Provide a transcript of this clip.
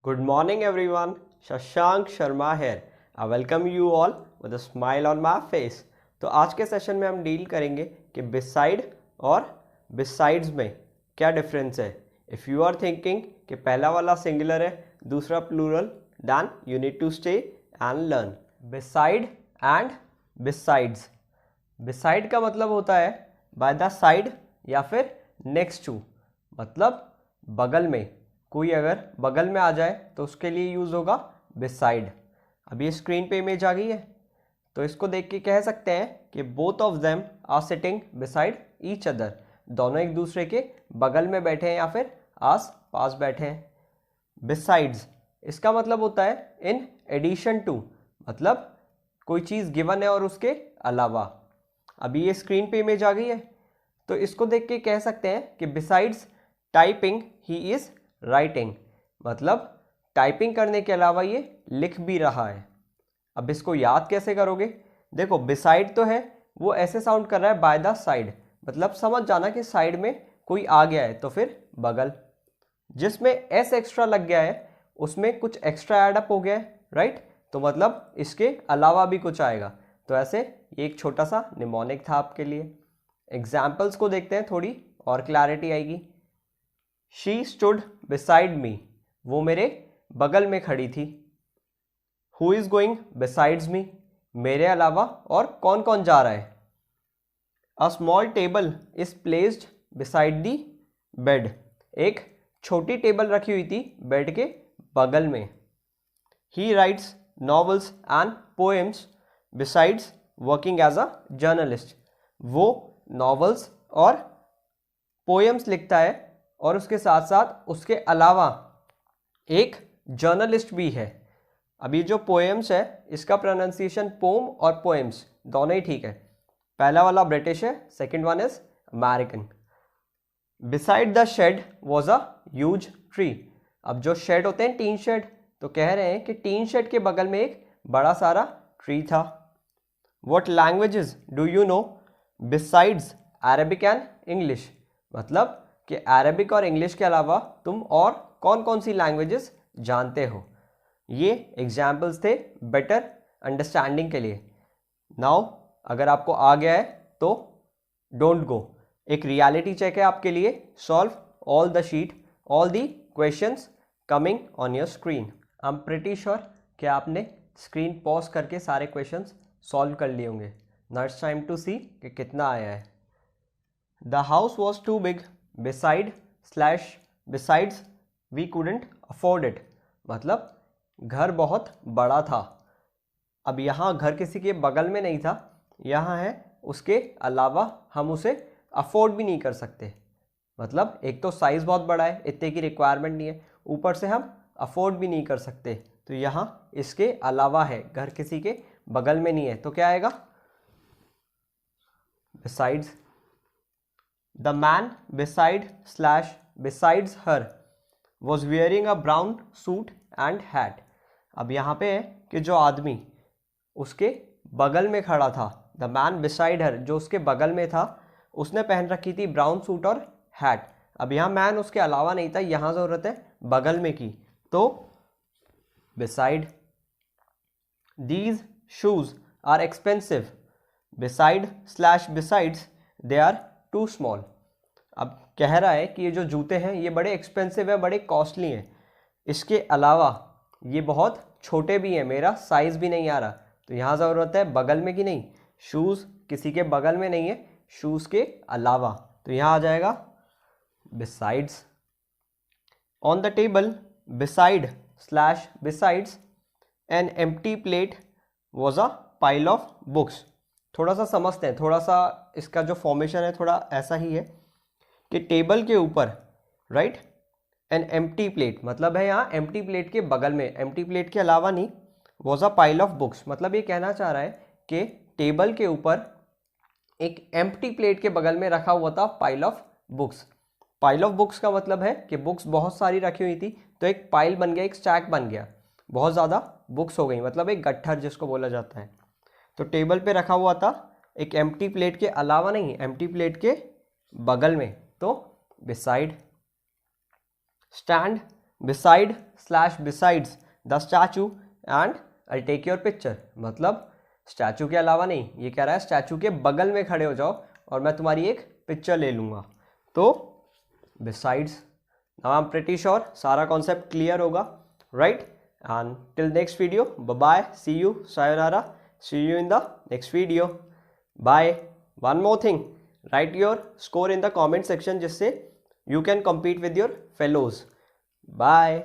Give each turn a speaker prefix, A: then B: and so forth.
A: Good morning everyone. Shashank Sharma here. I welcome you all with a smile on my face. तो आज के session में हम डील करेंगे कि beside और besides में क्या डिफरेंस है. If you are thinking कि पहला वाला सिंगुलर है दूसरा plural, then you need to stay and learn. Beside and besides. Beside का मतलब होता है by the side या फिर next to, मतलब बगल में. कोई अगर बगल में आ जाए तो उसके लिए यूज़ होगा beside. अब ये स्क्रीन पे इमेज आ गई है तो इसको देख के कह सकते हैं कि both of them are sitting beside each other. दोनों एक दूसरे के बगल में बैठे हैं या फिर आस पास बैठे हैं. Besides इसका मतलब होता है in addition to, मतलब कोई चीज़ गिवन है और उसके अलावा. अभी ये स्क्रीन पे इमेज आ गई है तो इसको देख के कह सकते हैं कि besides typing he is writing, मतलब टाइपिंग करने के अलावा ये लिख भी रहा है. अब इसको याद कैसे करोगे? देखो बिसाइड तो है वो ऐसे साउंड कर रहा है बाय द साइड, मतलब समझ जाना कि साइड में कोई आ गया है तो फिर बगल. जिसमें एस एक्स्ट्रा लग गया है उसमें कुछ एक्स्ट्रा ऐड अप हो गया है, राइट? तो मतलब इसके अलावा भी कुछ आएगा. तो ऐसे ये एक छोटा सा निमोनिक था आपके लिए. एग्जाम्पल्स को देखते हैं, थोड़ी और क्लैरिटी आएगी. She stood beside me. वो मेरे बगल में खड़ी थी. Who is going besides me? मेरे अलावा और कौन कौन जा रहा है? A small table is placed beside the bed. एक छोटी टेबल रखी हुई थी बेड के बगल में. He writes novels and poems besides working as a journalist. वो नॉवेल्स और पोएम्स लिखता है और उसके साथ साथ उसके अलावा एक जर्नलिस्ट भी है. अभी जो पोएम्स है इसका प्रोनाउंसिएशन पोम और पोएम्स दोनों ही ठीक है. पहला वाला ब्रिटिश है, second one is American. Beside the shade was a huge tree. अब जो शेड होते हैं टीन शेड, तो कह रहे हैं कि टीन शेड के बगल में एक बड़ा सारा ट्री था. What languages do you know besides Arabic and English, मतलब कि अरबिक और इंग्लिश के अलावा तुम और कौन कौन सी लैंग्वेजेस जानते हो. ये एग्जाम्पल्स थे बेटर अंडरस्टैंडिंग के लिए. नाउ अगर आपको आ गया है तो डोंट गो. एक रियलिटी चेक है आपके लिए. Solve all the sheet, all the questions coming on your screen. I am pretty sure कि आपने स्क्रीन पॉज करके सारे क्वेश्चंस सॉल्व कर लिए होंगे. Now it's time to see कि कितना आया है. The house was too big besides we couldn't afford it, मतलब घर बहुत बड़ा था. अब यहाँ घर किसी के बगल में नहीं था, यहाँ है उसके अलावा हम उसे अफोर्ड भी नहीं कर सकते. मतलब एक तो साइज बहुत बड़ा है, इतने की रिक्वायरमेंट नहीं है, ऊपर से हम अफोर्ड भी नहीं कर सकते. तो यहाँ इसके अलावा है, घर किसी के बगल में नहीं है, तो क्या आएगा? besides. The man besides her was wearing a brown suit and hat. अब यहाँ पे है कि जो आदमी उसके बगल में खड़ा था, the man beside her, जो उसके बगल में था, उसने पहन रखी थी ब्राउन सूट और हैट. अब यहाँ मैन उसके अलावा नहीं था, यहाँ ज़रूरत है बगल में की, तो beside. These shoes are expensive. besides they are too small. अब कह रहा है कि ये जो जूते हैं ये बड़े एक्सपेंसिव है, बड़े कॉस्टली हैं. इसके अलावा ये बहुत छोटे भी हैं, मेरा साइज़ भी नहीं आ रहा. तो यहाँ ज़रूरत है बगल में की नहीं. शूज़ किसी के बगल में नहीं है, शूज़ के अलावा. तो यहाँ आ जाएगा besides. On the table besides an empty plate was a pile of books. थोड़ा सा समझते हैं, थोड़ा सा इसका जो फॉर्मेशन है थोड़ा ऐसा ही है कि टेबल के ऊपर, राइट, एन एम्प्टी प्लेट, मतलब है यहाँ एम्प्टी प्लेट के बगल में, एम्प्टी प्लेट के अलावा नहीं, was a pile of books. मतलब ये कहना चाह रहा है कि टेबल के ऊपर एक एम्प्टी प्लेट के बगल में रखा हुआ था pile of books. Pile of books का मतलब है कि बुक्स बहुत सारी रखी हुई थी, तो एक पाइल बन गया, एक स्टैक बन गया, बहुत ज़्यादा बुक्स हो गई, मतलब एक गट्ठर जिसको बोला जाता है. तो टेबल पे रखा हुआ था, एक एम्प्टी प्लेट के अलावा नहीं, एम्प्टी प्लेट के बगल में, तो beside. Stand beside / besides the statue and I'll take your picture। मतलब स्टैचू के अलावा नहीं, ये कह रहा है स्टैचू के बगल में खड़े हो जाओ और मैं तुम्हारी एक पिक्चर ले लूँगा। तो besides, now I am pretty sure सारा कॉन्सेप्ट क्लियर होगा, right. And till next video, bye bye, see you, sayonara, see you in the next video, bye. One more thing, write your score in the comment section जिससे you can compete with your fellows। Bye।